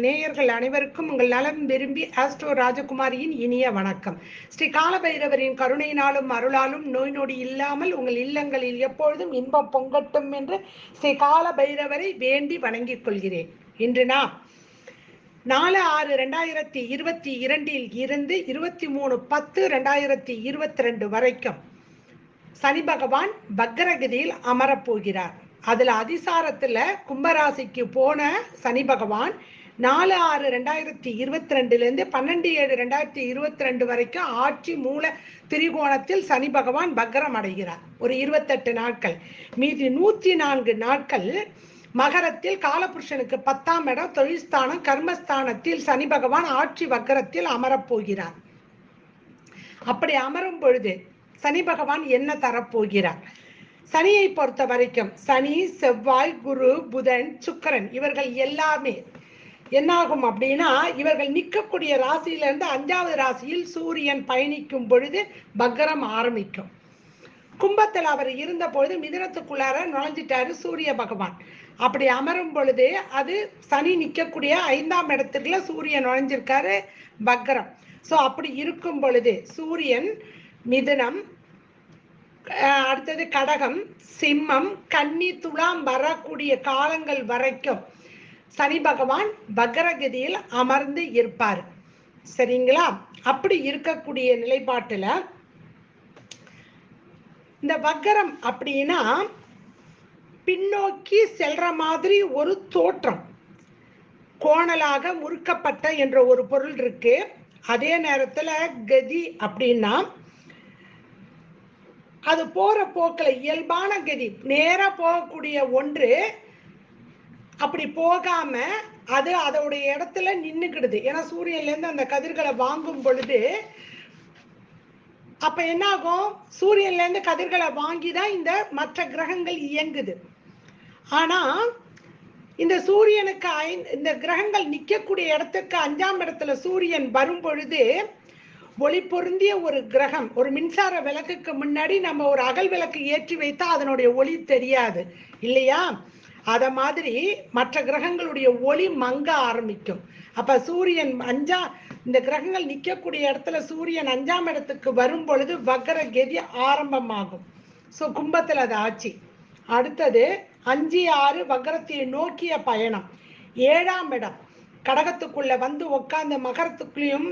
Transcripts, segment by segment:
நேயர்கள் அனைவருக்கும் உங்கள் நலம் விரும்பி ஆஸ்ட்ரோ ராஜகுமாரியின் இனிய வணக்கம். ஸ்ரீ காலபைரவரின் கருணையினாலும் அருளாலும் நோய் நொடி இல்லாமல் உங்கள் இல்லங்களில் எப்பொழுதும் இன்பம் பொங்கட்டும் என்று ஸ்ரீ காலபைரவரை வேண்டி வணங்கிக் கொள்கிறேன். இன்று நாம் 4/6/2022 இருந்து 23/10/2022 வரைக்கும் சனி பகவான் வக்ரகதியில் அமரப்போகிறார். அதுல அதிசாரத்துல கும்பராசிக்கு போன சனி பகவான் 4/6/2022 12/7/2022 வரைக்கும் ஆட்சி மூல திரிகோணத்தில் சனி பகவான் வக்ரம் அடைகிறார். ஒரு 28 நாட்கள். மீதி 104 நாட்கள் மகரத்தில் காலபுருஷனுக்கு 10ஆம் இடம் தொழில்ஸ்தானம் கர்மஸ்தானத்தில் சனி பகவான் ஆட்சி வக்ரத்தில் அமரப்போகிறார். அப்படி அமரும் பொழுது சனி பகவான் என்ன தரப்போகிறார்? சனியை பொறுத்த வரைக்கும் சனி, செவ்வாய், குரு, புதன், சுக்கிரன் இவர்கள் எல்லாமே என்னாகும் அப்படின்னா, இவர்கள் நிற்கக்கூடிய ராசியிலிருந்து 5வது ராசியில் சூரியன் பயணிக்கும் பொழுது வக்ரம் ஆரம்பிக்கும். கும்பத்தில் அவர் இருந்த பொழுது மிதுனத்துக்குள்ளார நுழைஞ்சிட்டாரு சூரிய பகவான். அப்படி அமரும் பொழுது அது சனி நிற்கக்கூடிய 5ஆம் இடத்துக்குள்ள சூரியன் நுழைஞ்சிருக்காரு வக்ரம். ஸோ அப்படி இருக்கும் பொழுது சூரியன் மிதுனம், அடுத்தது கடகம், சிம்மம், கன்னி, துலாம் வரக்கூடிய காலங்கள் வரைக்கும் சனி பகவான் வக்ரகதியில் அமர்ந்து இருப்பார். சரிங்களா? அப்படி இருக்கக்கூடிய நிலைப்பாட்டுல இந்த வக்ரம் அப்படின்னா பின்னோக்கி செல்ற மாதிரி ஒரு தோற்றம், கோணலாக முறுக்கப்பட்ட என்ற ஒரு பொருள் இருக்கு. அதே நேரத்துல கதி அப்படின்னா அது போற போக்கில் இயல்பான கதி, நேரா போகக்கூடிய ஒன்று அப்படி போகாம அது அதோடைய இடத்துல நின்னுக்கிடுது. ஏன்னா சூரியன்ல இருந்து அந்த கதிர்களை வாங்கும் பொழுது அப்ப என்ன ஆகும்? சூரியன்ல இருந்து கதிர்களை வாங்கிதான் இந்த மற்ற கிரகங்கள் இயங்குது. ஆனா இந்த சூரியனுக்கு இந்த கிரகங்கள் நிற்கக்கூடிய இடத்துக்கு 5ஆம் இடத்துல சூரியன் வரும் பொழுது ஒளி பொருந்திய ஒரு கிரகம், ஒரு மின்சார விளக்குக்கு முன்னாடி நம்ம ஒரு அகல் விளக்கு ஏற்றி வைத்தா அதனுடைய ஒளி தெரியாது இல்லையா? அத மாதிரி மற்ற கிரகங்களுடைய ஒளி மங்க ஆரம்பிக்கும். அப்ப சூரியன் இந்த கிரகங்கள் நிற்கக்கூடிய இடத்துல சூரியன் 5ஆம் இடத்துக்கு வரும் பொழுது வக்ர கதி ஆரம்பமாகும். ஸோ கும்பத்தில் அது ஆட்சி. அடுத்தது 5/6 வக்ரத்தை நோக்கிய பயணம். 7ஆம் இடம் கடகத்துக்குள்ள வந்து உட்கார்ந்த மகரத்துக்குள்ளேயும்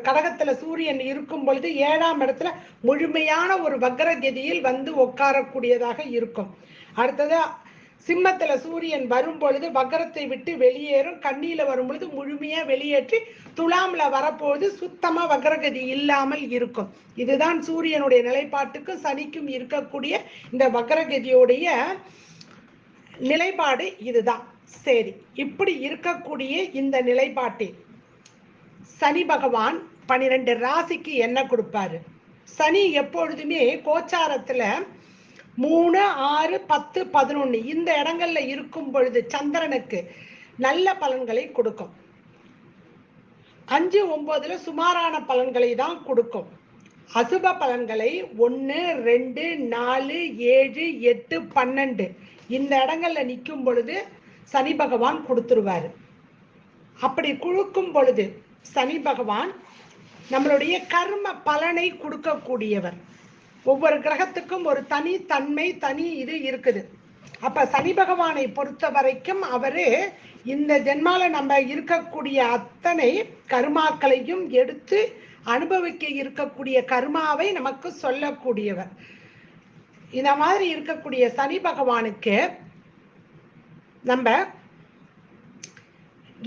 கடகத்துல சூரியன் இருக்கும் பொழுது 7ஆம் இடத்துல முழுமையான ஒரு வக்ரகதியில் வந்து உட்காரக்கூடியதாக இருக்கும். அடுத்தது சிம்மத்துல சூரியன் வரும் பொழுது வக்ரத்தை விட்டு வெளியேறும், கன்னியில வரும் பொழுது முழுமையா வெளியேற்றி துலாம்ல வரப்போது சுத்தமா வக்ரகதி இல்லாமல் இருக்கும். இதுதான் சூரியனுடைய நிலைப்பாட்டுக்கும் சனிக்கும் இருக்கக்கூடிய இந்த வக்ரகதியோடைய நிலைப்பாடு இதுதான். சரி, இப்படி இருக்கக்கூடிய இந்த நிலைப்பாட்டில் சனி பகவான் 12 ராசிக்கு என்ன கொடுப்பாரு? சனி எப்பொழுதுமே கோச்சாரத்துல 3, 6, 10, 11 இந்த இடங்கள்ல இருக்கும் பொழுது சந்திரனுக்கு நல்ல பலன்களை கொடுக்கும். 5, 9 சுமாரான பலன்களை தான் கொடுக்கும். அசுப பலன்களை 1, 2, 4, 7, 8, 12 இந்த இடங்கள்ல நிற்கும் பொழுது சனி பகவான் கொடுத்துருவாரு. அப்படி கொடுக்கும் பொழுது சனி பகவான் நம்மளுடைய கர்ம பலனை கொடுக்கக்கூடியவர். ஒவ்வொரு கிரகத்துக்கும் ஒரு தனி தன்மை, தனி இது இருக்குது. அப்ப சனி பகவானை பொறுத்த வரைக்கும் அவரு இந்த ஜென்மால நம்ம இருக்கக்கூடிய அத்தனை கர்மாக்களையும் எடுத்து அனுபவிக்க இருக்கக்கூடிய கர்மாவை நமக்கு சொல்லக்கூடியவர். இந்த மாதிரி இருக்கக்கூடிய சனி பகவானுக்கு நம்ம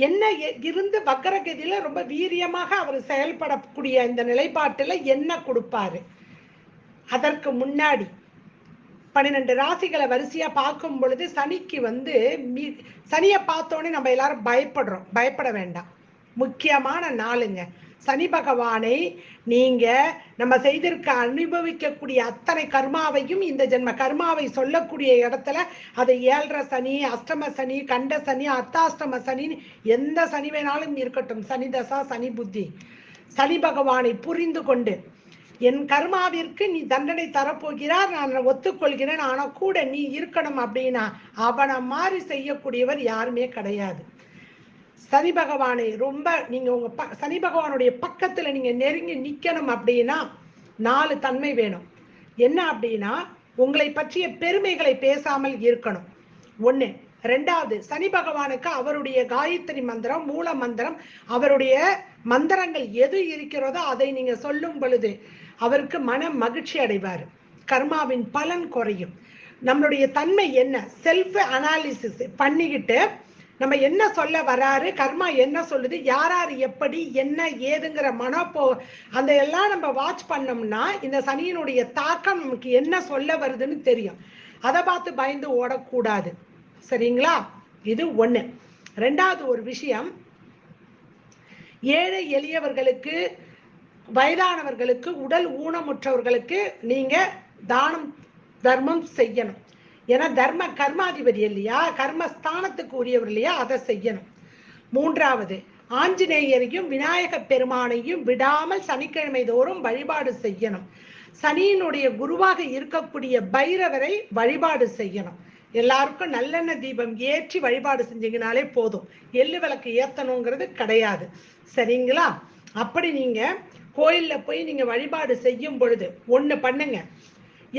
என்ன இருந்து வக்ரகதியில ரொம்ப வீரியமாக அவர் செயல்படக்கூடிய இந்த நிலைப்பாட்டுல என்ன கொடுப்பாரு? அதற்கு முன்னாடி 12 ராசிகளை வரிசையா பார்க்கும் பொழுது சனிக்கு சனியை பார்த்தோன்னே நம்ம எல்லாரும் பயப்பட வேண்டாம். முக்கியமான நாளுங்க. சனி பகவானை நீங்க நம்ம செய்திருக்க அனுபவிக்கக்கூடிய அத்தனை கர்மாவையும் இந்த ஜென்ம கர்மாவை சொல்லக்கூடிய இடத்துல அதை 7ரை சனி, அஷ்டம சனி, கண்ட சனி, அர்த்தாஷ்டம சனி, எந்த சனி வேணாலும் இருக்கட்டும், சனி தசா, சனி புத்தி, சனி பகவானை புரிந்து கொண்டு என் கர்மாவிற்கு நீ தண்டனை தரப்போகிறார், நான் ஒத்துக்கொள்கிறேன், ஆனா கூட நீ இருக்கணும் அப்படின்னா அவனை மாதிரி செய்யக்கூடியவர் யாருமே கிடையாது. சனி பகவானை ரொம்ப நீங்க உங்க சனி பகவானுடைய பக்கத்துல நீங்க நெருங்கி நிக்கணும் அப்படின்னா 4 தன்மை வேணும். என்ன அப்படின்னா, உங்களை பற்றிய பெருமைகளை பேசாமல் இருக்கணும், 1. 2வது, சனி பகவானுக்கு அவருடைய காயத்ரி மந்திரம், மூல மந்திரம், அவருடைய மந்திரங்கள் எது இருக்கிறதோ அதை நீங்க சொல்லும் பொழுது அவருக்கு மன மகிழ்ச்சி அடைவார், கர்மாவின் பலன் குறையும். நம்மளுடைய தன்மை என்ன, செல்ஃப் அனாலிசிஸ் பண்ணிக்கிட்டு நம்ம என்ன சொல்ல வராரு, கர்மா என்ன சொல்லுது, யார் எப்படி என்ன ஏதுங்கிற அந்த எல்லாம் நம்ம வாட்ச் பண்ணோம்னா இந்த சனியினுடைய தாக்கம் நமக்கு என்ன சொல்ல வருதுன்னு தெரியும். அதை பார்த்து பயந்து ஓடக்கூடாது, சரிங்களா? இது 1. 2வது ஒரு விஷயம், ஏழை எளியவர்களுக்கு, வயதானவர்களுக்கு, உடல் ஊனமுற்றவர்களுக்கு நீங்க தானம் தர்மம் செய்யணும். ஏன்னா தர்ம கர்மாதிபதி இல்லையா, கர்மஸ்தானத்துக்கு உரியவர் இல்லையா, அதை செய்யணும். 3வது, ஆஞ்சநேயரையும் விநாயக பெருமானையும் விடாமல் சனிக்கிழமை தோறும் வழிபாடு செய்யணும். சனியினுடைய குருவாக இருக்கக்கூடிய பைரவரை வழிபாடு செய்யணும். எல்லாருக்கும் நல்லெண்ணெய் தீபம் ஏற்றி வழிபாடு செஞ்சீங்கனாலே போதும், எள்ளு விளக்கு ஏத்தணுங்கிறது கிடையாது, சரிங்களா? அப்படி நீங்க கோயில்ல போய் நீங்க வழிபாடு செய்யும் பொழுது ஒண்ணு பண்ணுங்க,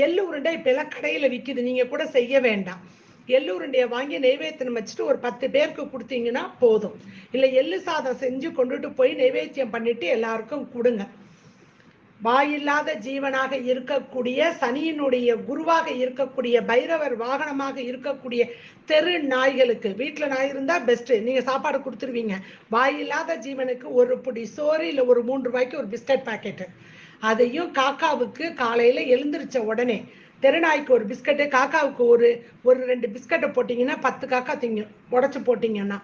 எள்ளு உருண்டை இப்ப எல்லாம் கடையில விக்குது, நீங்க கூட செய்ய வேண்டாம். எள்ளு உருண்டையை வாங்கி நைவேத்தியம் வச்சுட்டு ஒரு 10 பேருக்கு கொடுத்தீங்கன்னா போதும். இல்ல எள்ளு சாதம் செஞ்சு கொண்டுட்டு போய் நைவேத்தியம் பண்ணிட்டு எல்லாருக்கும் கொடுங்க. வாயில்லாத ஜீவனாக இருக்கக்கூடிய சனியினுடைய குருவாக இருக்கக்கூடிய பைரவர் வாகனமாக இருக்கக்கூடிய தெரு நாய்களுக்கு, வீட்டுல நாய் இருந்தா பெஸ்ட், நீங்க சாப்பாடு கொடுத்துருவீங்க. வாயில்லாத ஜீவனுக்கு ஒரு பிடி சோறு இல்ல ஒரு 3 ரூபாய்க்கு ஒரு பிஸ்கட் பாக்கெட்டு, அதையும் காக்காவுக்கு காலையில எழுந்திருச்ச உடனே, தெருநாய்க்கு ஒரு பிஸ்கட்டு, காக்காவுக்கு ஒரு 2 பிஸ்கட்டை போட்டீங்கன்னா 10 காக்கா திங்க உடைச்சு போட்டீங்கன்னா.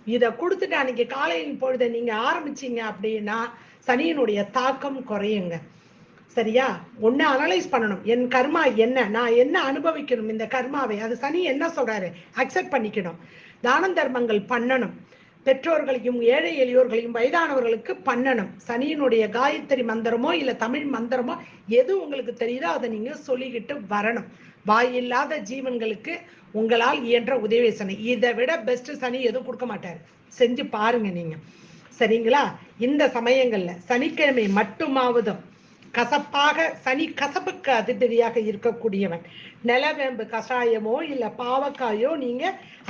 இதை கொடுத்துட்டு அன்னைக்கு காலையில் பொழுத நீங்க ஆரம்பிச்சீங்க அப்படின்னா சனியினுடைய தாக்கம் குறையுங்க, சரியா? ஒண்ணு அனலைஸ் பண்ணணும், என் கர்மா என்ன, நான் என்ன அனுபவிக்கணும் இந்த கர்மாவை, அது சனி என்ன சொல்றாரு அக்செப்ட் பண்ணிக்கணும். தான தர்மங்கள் பண்ணணும், பெற்றோர்களையும் ஏழை எளியோர்களையும் வயதானவர்களுக்கு பண்ணணும். சனியினுடைய காயத்ரி மந்திரமோ இல்ல தமிழ் மந்திரமோ எது உங்களுக்கு தெரியுதோ அதை நீங்க சொல்லிக்கிட்டு வரணும். வாயில்லாத ஜீவன்களுக்கு உங்களால் இயன்ற உதவி சனி, இதை விட பெஸ்ட் சனி எதுவும் கொடுக்க மாட்டாரு, செஞ்சு பாருங்க நீங்க, சரிங்களா? இந்த சமயங்கள்ல சனிக்கிழமை மட்டுமாவதும் கசப்பாக, சனி கசப்புக்கு அதிபதியாக இருக்கக்கூடியவன், நிலவேம்பு கஷாயமோ இல்ல பாவக்காயோ நீங்க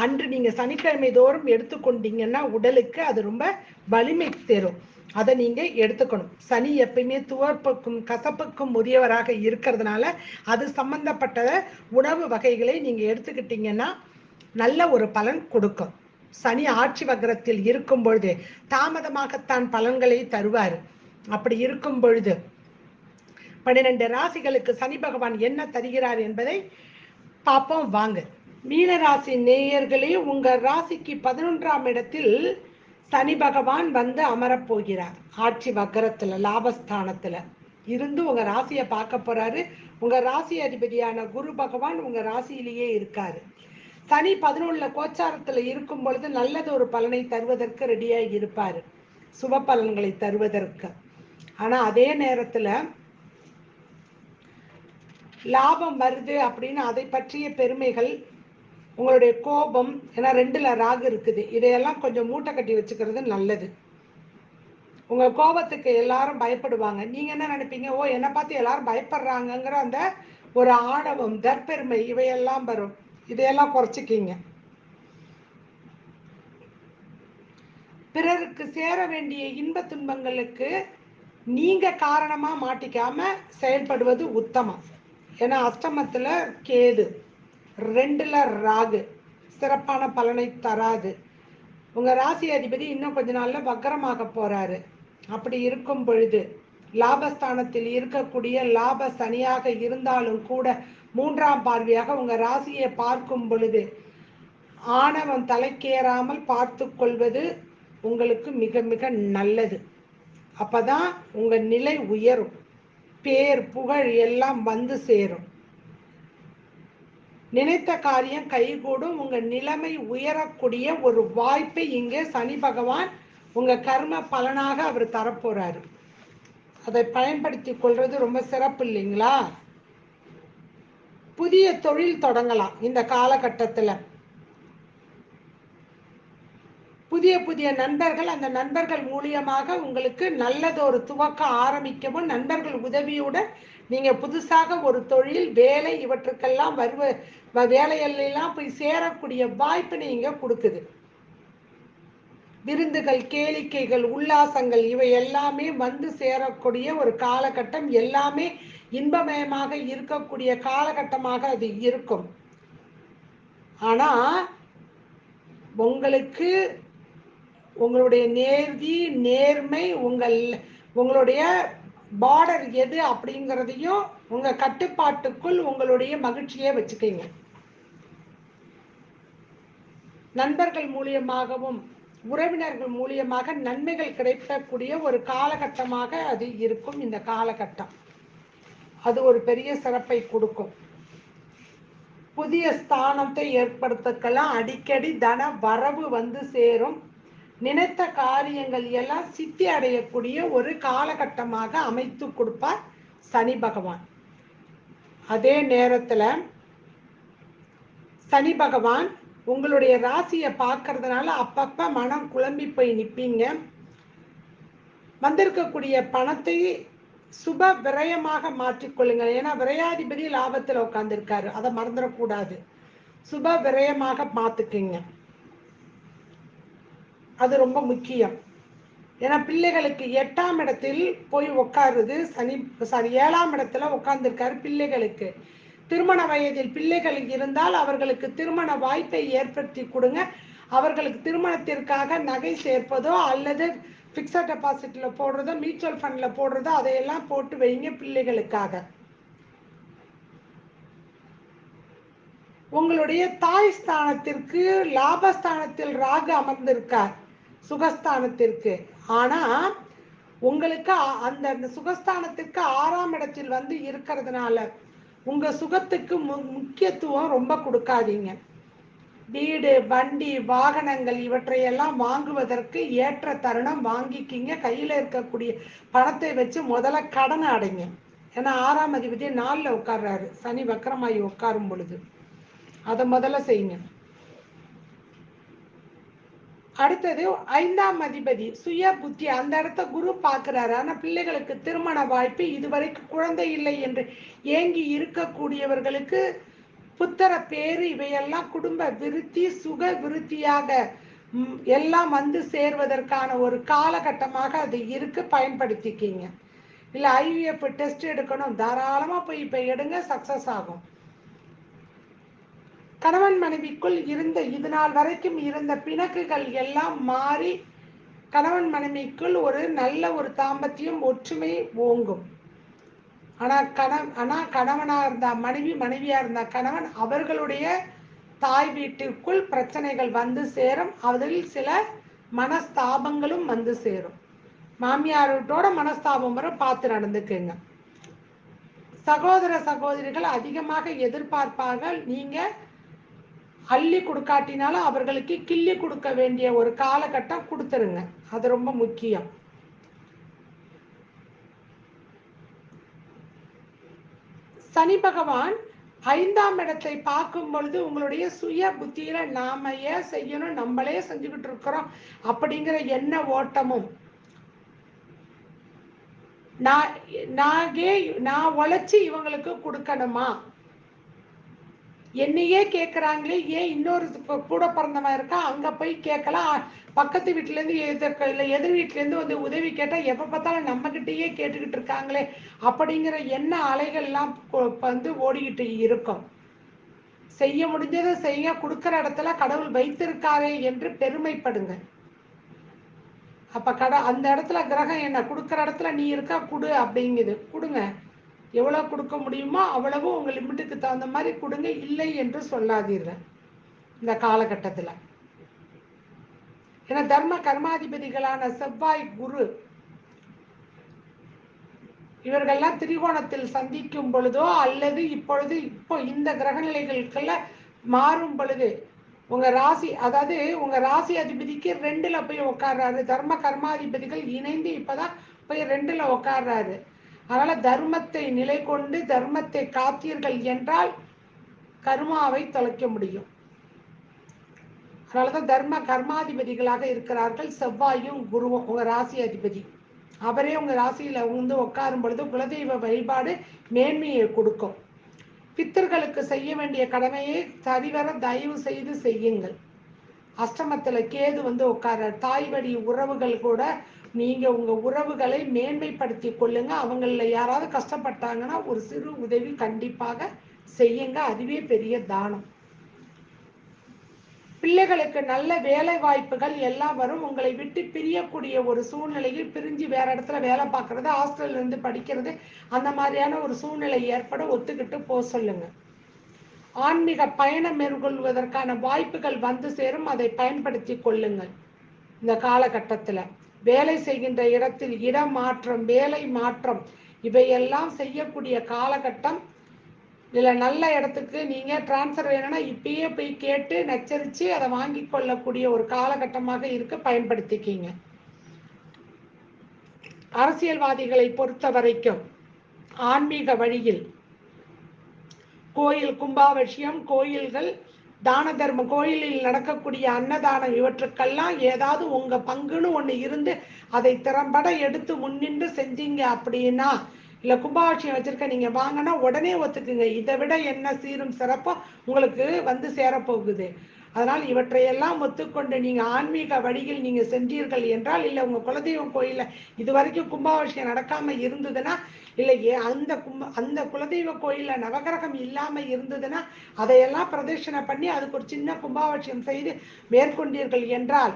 அன்று நீங்க சனிக்கிழமை தோறும் எடுத்துக்கொண்டீங்கன்னா உடலுக்கு அது ரொம்ப வலிமை தரும், அதை நீங்க எடுத்துக்கணும். சனி எப்பயுமே துவர்ப்புக்கும் கசப்புக்கும் உரியவராக இருக்கிறதுனால அது சம்பந்தப்பட்ட உணவு வகைகளை நீங்க எடுத்துக்கிட்டீங்கன்னா நல்ல ஒரு பலன் கொடுக்கும். சனி ஆட்சி வக்ரத்தில் இருக்கும் பொழுது தாமதமாகத்தான் பலன்களை தருவார். அப்படி இருக்கும் பொழுது 12 ராசிகளுக்கு சனி பகவான் என்ன தருகிறார் என்பதை பார்ப்போம் வாங்க. மீன ராசி நேயர்களே, உங்க ராசிக்கு 11ஆம் இடத்தில் சனி பகவான் வந்து அமரப்போகிறார். ஆட்சி வக்ரத்துல லாபஸ்தானத்துல இருந்து உங்க ராசியை பார்க்க போறாரு. உங்க ராசி அதிபதியான குரு பகவான் உங்க ராசியிலேயே இருக்காரு. சனி 11 கோச்சாரத்துல இருக்கும் பொழுது நல்லது ஒரு பலனை தருவதற்கு ரெடியாகி இருப்பாரு, சுப பலன்களை தருவதற்கு. ஆனா அதே நேரத்துல லாபம் வருது அப்படின்னு அதை பற்றிய பெருமைகள், உங்களுடைய கோபம், ஏன்னா 2ல ராகு இருக்குது, இதையெல்லாம் கொஞ்சம் மூட்டை கட்டி வச்சுக்கிறது நல்லது. உங்க கோபத்துக்கு எல்லாரும் பயப்படுவாங்க, நீங்க என்ன நினைப்பீங்க, ஓ என்னை பார்த்து எல்லாரும் பயப்படுறாங்கிற அந்த ஒரு ஆணவம், தற்பெருமை இவையெல்லாம் வரும், இதையெல்லாம் குறைச்சிக்கிங்க. பிறருக்கு சேர வேண்டிய இன்ப துன்பங்களுக்கு நீங்க காரணமா மாட்டிக்காம செயல்படுவது உத்தமம். ஏன்னா அஷ்டமத்துல கேது, 2ல ராகு சிறப்பான பலனை தராது. உங்க ராசி அதிபதி இன்னும் கொஞ்ச நாள்ல வக்கரமாக போறாரு. அப்படி இருக்கும் பொழுது லாபஸ்தானத்தில் இருக்கக்கூடிய லாப சனியாக இருந்தாலும் கூட 3ஆம் பார்வையாக உங்க ராசியை பார்க்கும் பொழுது ஆணவம் தலைக்கேறாமல் பார்த்து கொள்வது உங்களுக்கு மிக மிக நல்லது. அப்பதான் உங்க நிலை உயரும், பேர் புகழ் எல்லாம் வந்து சேரும், நினைத்த காரியம் கைகூடும், உங்க நிலைமை உயரக்கூடிய ஒரு வாய்ப்பை இங்கே சனி பகவான் உங்க கர்ம பலனாக அவர் தரப்போறாரு. அதை பயன்படுத்தி கொள்வது ரொம்ப சிறப்பு இல்லைங்களா? புதிய தொழில் தொடங்கலாம் இந்த காலகட்டத்தில். புதிய புதிய நண்பர்கள், அந்த நண்பர்கள் மூலியமாக உங்களுக்கு நல்லதொரு துவக்கம் ஆரம்பிக்கவும், நண்பர்கள் உதவியுடன் நீங்க புதுசாக ஒரு தொழில், வேலை இவற்றுக்கெல்லாம் வேலையெல்லாம் போய் சேரக்கூடிய வாய்ப்பு நீங்க கொடுக்குது. விருந்துகள், கேளிக்கைகள், உல்லாசங்கள் இவை எல்லாமே வந்து சேரக்கூடிய ஒரு காலகட்டம், எல்லாமே இன்பமயமாக இருக்கக்கூடிய காலகட்டமாக அது இருக்கும். ஆனா உங்களுக்கு உங்களுடைய நேர்த்தி, நேர்மை, உங்களுடைய பார்டர் எது அப்படிங்கிறதையும் உங்க கட்டுப்பாட்டுக்குள் உங்களுடைய மகிழ்ச்சியை வச்சுக்கீங்க. நண்பர்கள் மூலியமாகவும் உறவினர்கள் மூலியமாக நன்மைகள் கிடைக்கக்கூடிய ஒரு காலகட்டமாக அது இருக்கும். இந்த காலகட்டம் அது ஒரு பெரிய சிறப்பை கொடுக்கும். புதிய ஸ்தானத்தை ஏற்படுத்தக்கலாம். அடிக்கடி தன வரவு வந்து சேரும். நினைத்த காரியங்கள் எல்லாம் சித்தி அடையக்கூடிய ஒரு காலகட்டமாக அமைத்து கொடுப்பார் சனி பகவான். அதே நேரத்துல சனி பகவான் உங்களுடைய ராசியை பார்க்கறதுனால அப்பப்ப மனம் குழம்பி போய் நிற்பீங்க. வந்திருக்கக்கூடிய பணத்தை சுப விரயமாக மாற்றிக்கொள்ளுங்கள். ஏன்னா விரையாதிபதி லாபத்தில் உட்கார்ந்துருக்காரு, அதை மறந்துடக்கூடாது. சுப விரயமாக மாத்துக்குங்க, அது ரொம்ப முக்கியம். ஏன்னா பிள்ளைகளுக்கு 8ஆம் இடத்தில் போய் உட்காருது சனி. 7ஆம் இடத்துல உட்கார்ந்துருக்காரு. பிள்ளைகளுக்கு திருமண வயதில் பிள்ளைகள் இருந்தால் அவர்களுக்கு திருமண வாய்ப்பை ஏற்படுத்தி கொடுங்க. அவர்களுக்கு திருமணத்திற்காக நகை சேர்ப்பதோ அல்லது பிக்சட் டெபாசிட்ல போடுறதோ மியூச்சுவல் ஃபண்ட்ல போடுறதோ அதையெல்லாம் போட்டு வைங்க பிள்ளைகளுக்காக. உங்களுடைய தாய் ஸ்தானத்திற்கு லாபஸ்தானத்தில் ராகு அமர்ந்திருக்கார், சுகஸ்தானத்திற்கு. ஆனா உங்களுக்கு அந்த சுகஸ்தானத்திற்கு 6ஆம் இடத்தில் வந்து இருக்கிறதுனால உங்க சுகத்துக்கு முக்கியத்துவம் ரொம்ப கொடுக்காதீங்க. வீடு, வண்டி, வாகனங்கள் இவற்றையெல்லாம் வாங்குவதற்கு ஏற்ற தருணம் வாங்கிக்கிங்க. கையில் இருக்கக்கூடிய பணத்தை வச்சு முதல்ல கடனை அடைங்க. ஏன்னா 6ஆம் அதிபதி 4ல் உட்கார்றாரு, சனி வக்கரமாயி உட்காரும் பொழுது அதை முதல்ல செய்யுங்க. அடுத்தது 5ஆம் அதிபதி சுய புத்தி, அந்த இடத்த குரு பார்க்கிறாரு. ஆனா பிள்ளைகளுக்கு திருமண வாய்ப்பு, இதுவரைக்கும் குழந்தை இல்லை என்று ஏங்கி இருக்கக்கூடியவர்களுக்கு புத்தர பேரு இவையெல்லாம் குடும்ப விருத்தி, சுக விருத்தியாக எல்லாம் வந்து சேர்வதற்கான ஒரு காலகட்டமாக அது இருக்கு. பயன்படுத்திக்கிங்க. இல்லை IVF டெஸ்ட் எடுக்கணும், தாராளமா போய் இப்ப எடுங்க, சக்சஸ் ஆகும். கணவன் மனைவிக்குள் இருந்த இது நாள் வரைக்கும் இருந்த பிணக்குகள் எல்லாம் மாறி கணவன் மனைவிக்குள் ஒரு நல்ல ஒரு தாம்பத்தியம், ஒற்றுமை ஓங்கும். ஆனா கணவனா இருந்தா மனைவி, மனைவியா இருந்தா கணவன், அவர்களுடைய தாய் வீட்டிற்குள் பிரச்சனைகள் வந்து சேரும். அதில் சில மனஸ்தாபங்களும் வந்து சேரும். மாமியாரோட மனஸ்தாபம் வர பார்த்து நடந்துக்குங்க. சகோதர சகோதரிகள் அதிகமாக எதிர்பார்ப்பார்கள். நீங்க அள்ளி கொடுக்காட்டினாலும் அவர்களுக்கு கிள்ளி கொடுக்க வேண்டிய ஒரு காலகட்டம் கொடுத்துருங்க, அது ரொம்ப முக்கியம். சனி பகவான் 5ஆம் இடத்தை பார்க்கும் பொழுது உங்களுடைய சுய புத்தியில நாம ஏன் செய்யணும், நம்மளே செஞ்சுக்கிட்டு இருக்கிறோம் அப்படிங்கிற எண்ண ஓட்டமும், நான் உழைச்சி இவங்களுக்கு கொடுக்கணுமா, என்னையே கேட்குறாங்களே ஏன் இன்னொரு கூட பிறந்தவன் இருக்கா அங்கே போய் கேட்கலாம், பக்கத்து வீட்டிலேருந்து எதிர் வீட்டிலேருந்து வந்து உதவி கேட்டால் எப்போ பார்த்தாலும் நம்மக்கிட்டேயே கேட்டுக்கிட்டு இருக்காங்களே அப்படிங்கிற எண்ண அலைகள்லாம் வந்து ஓடிக்கிட்டு இருக்கும். செய்ய முடிஞ்சதை செய்ய, கொடுக்குற இடத்துல கடவுள் வைத்திருக்காரே என்று பெருமைப்படுங்க. அப்போ அந்த இடத்துல கிரகம் என்ன கொடுக்குற இடத்துல நீ இருக்கா கொடு அப்படிங்குது, கொடுங்க. எவ்வளோ கொடுக்க முடியுமோ அவ்வளவு உங்கள் லிமிட்டுக்கு தகுந்த மாதிரி கொடுங்க, இல்லை என்று சொல்லாதீர்கள் இந்த காலகட்டத்தில். ஏன்னா தர்ம கர்மாதிபதிகளான செவ்வாய், குரு இவர்கள்லாம் திரிகோணத்தில் சந்திக்கும் பொழுதோ அல்லது இப்போ இந்த கிரக நிலைகளுக்கெல்லாம் மாறும் பொழுது உங்க ராசி, அதாவது உங்க ராசி அதிபதிக்கு 2ல் போய் உட்கார்றாரு. தர்ம கர்மாதிபதிகள் இணைந்து இப்பதான் போய் 2ல் உட்கார்றாரு. அதனால தர்மத்தை நிலை கொண்டு தர்மத்தை காத்தீர்கள் என்றால் கர்மாவை தொலைக்க முடியும். அதனாலதான் தர்ம கர்மாதிபதிகளாக இருக்கிறார்கள் செவ்வாயும் குருவும். உங்க ராசி அதிபதி அவரே உங்க ராசியில உட்காரும் பொழுது குலதெய்வ வழிபாடு மேன்மையை கொடுக்கும். பித்தர்களுக்கு செய்ய வேண்டிய கடமையை சரிவர தயவு செய்து செய்யுங்கள். அஷ்டமத்துல கேது உட்கார தாய் வழி உறவுகள் கூட நீங்க உங்க உறவுகளை மேன்மைப்படுத்தி கொள்ளுங்க. அவங்கள யாராவது கஷ்டப்பட்டாங்கன்னா ஒரு சிறு உதவி கண்டிப்பாக செய்யுங்க. அதுவே பெரிய தானம். பிள்ளைகளுக்கு நல்ல வேலை வாய்ப்புகள் எல்லாம் வரும். உங்களை விட்டு பிரியக்கூடிய ஒரு சூழ்நிலையில் பிரிஞ்சு வேற இடத்துல வேலை பார்க்கறது, ஹாஸ்டல்ல இருந்து படிக்கிறது, அந்த மாதிரியான ஒரு சூழ்நிலை ஏற்பட ஒத்துக்கிட்டு போக சொல்லுங்க. ஆன்மீக பயணம் மேற்கொள்வதற்கான வாய்ப்புகள் வந்து சேரும். அதை பயன்படுத்தி கொள்ளுங்கள். இந்த காலகட்டத்தில் வேலை செய்கின்ற இடத்தில் இடமாற்றம், வேலை மாற்றம் இவையெல்லாம் செய்யக்கூடிய காலகட்டம். இதில் நல்ல இடத்துக்கு நீங்கள் டிரான்ஸ்ஃபர் வேணும்னா இப்பயே போய் கேட்டு நச்சரித்து அதை வாங்கி கொள்ளக்கூடிய ஒரு காலகட்டமாக இருக்க பயன்படுத்திக்கிங்க. அரசியல்வாதிகளை பொறுத்த வரைக்கும் ஆன்மீக வழியில் கோயில் கும்பாபிஷேகம், கோயில்கள், தான தர்ம, கோயிலில் நடக்கக்கூடிய அன்னதானம் இவற்றுக்கெல்லாம் ஏதாவது உங்க பங்குன்னு ஒன்று இருந்து அதை திறம்பட எடுத்து முன்னின்று செஞ்சீங்க அப்படின்னா, இல்லை கும்பாபிஷேகம் வச்சிருக்க நீங்க வாங்கினா உடனே ஒத்துக்குங்க. இதை விட என்ன சீரும் சிறப்போ உங்களுக்கு சேரப்போகுது. அதனால் இவற்றையெல்லாம் ஒத்துக்கொண்டு நீங்க ஆன்மீக வழியில் நீங்க சென்றீர்கள் என்றால், இல்லை உங்க குலதெய்வம் கோயில இது வரைக்கும் கும்பாபிஷேகம் நடக்காம இருந்ததுன்னா, இல்லையே அந்த குலதெய்வ கோயில நவகிரகம் இல்லாம இருந்ததுன்னா அதையெல்லாம் பிரதட்சணை பண்ணி அதுக்கு ஒரு சின்ன கும்பாபிஷேகம் செய்து மேற்கொண்டீர்கள் என்றால்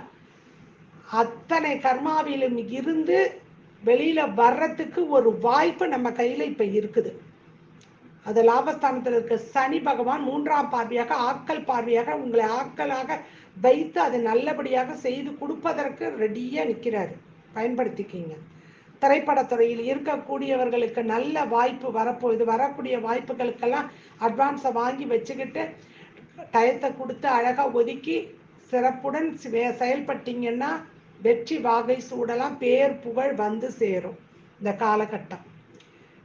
அத்தனை கர்மாவிலும் இருந்து வெளியில வர்றதுக்கு ஒரு வாய்ப்பு நம்ம கையில இப்ப இருக்குது. அது லாபஸ்தானத்தில் இருக்க சனி பகவான் 3ஆம் பார்வையாக ஆட்கள் பார்வையாக உங்களை ஆட்களாக வைத்து அதை நல்லபடியாக செய்து கொடுப்பதற்கு ரெடியா நிற்கிறாரு. பயன்படுத்திக்கிங்க. திரைப்படத்துறையில் இருக்கக்கூடியவர்களுக்கு நல்ல வாய்ப்பு வரப்போகுது. வரக்கூடிய வாய்ப்புகளுக்கெல்லாம் அட்வான்ஸை வாங்கி வச்சுக்கிட்டு டயத்தை கொடுத்து அழகாக ஒதுக்கி சிறப்புடன் செயல்பட்டீங்கன்னா வெற்றி வாகை சூடலாம். பேர் புகழ் வந்து சேரும். இந்த காலகட்டம்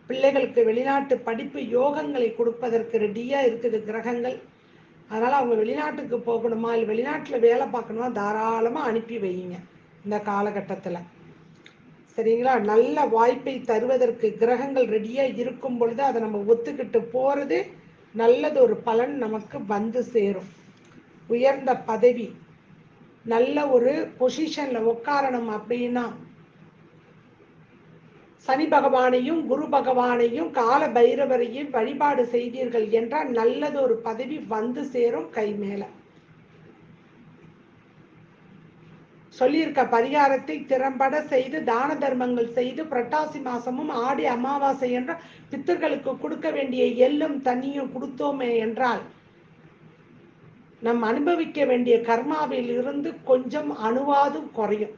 பிள்ளைகளுக்கு வெளிநாட்டு படிப்பு யோகங்களை கொடுப்பதற்கு ரெடியா இருக்குது கிரகங்கள். அதனால அவங்க வெளிநாட்டுக்கு போகணுமா, இல்லை வெளிநாட்டில் வேலை பார்க்கணுமா, தாராளமா அனுப்பி வையுங்க இந்த காலகட்டத்தில். சரிங்களா? நல்ல வாய்ப்பை தருவதற்கு கிரகங்கள் ரெடியா இருக்கும் பொழுது அதை நம்ம ஒத்துக்கிட்டு போறது நல்லது. ஒரு பலன் நமக்கு வந்து சேரும். உயர்ந்த பதவி, நல்ல ஒரு பொசிஷன்ல உட்காரணும் அப்படின்னா சனி பகவானையும் குரு பகவானையும் கால பைரவரையும் வழிபாடு செய்தீர்கள் என்றால் நல்லது ஒரு பதவி வந்து சேரும் கை மேல. சொல்லியிருக்க பரிகாரத்தை திறம்பட செய்து தான தர்மங்கள் செய்து புரட்டாசி மாசமும் ஆடி அமாவாசை என்ற பித்தர்களுக்கு கொடுக்க வேண்டிய எள்ளும் தண்ணியும் கொடுத்தோமே என்றால் நம் அனுபவிக்க வேண்டிய கர்மாவில் இருந்து கொஞ்சம் அணுவாதும் குறையும்.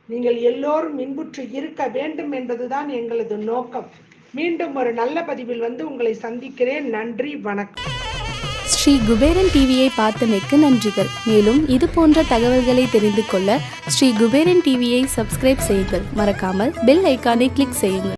நீங்கள் எல்லோரும் இன்புற்று இருக்க வேண்டும் என்பதுதான் எங்களது நோக்கம். மீண்டும் ஒரு நல்ல பதிவில் உங்களை சந்திக்கிறேன். நன்றி, வணக்கம். ஸ்ரீ குபேரன் டிவியை பார்த்தமைக்கு நன்றிகள். மேலும் இது போன்ற தகவல்களை தெரிந்து கொள்ள ஸ்ரீ குபேரன் டிவியை சப்ஸ்கிரைப் செய்யுங்கள். மறக்காமல் பெல் ஐக்கானை கிளிக் செய்யுங்கள்.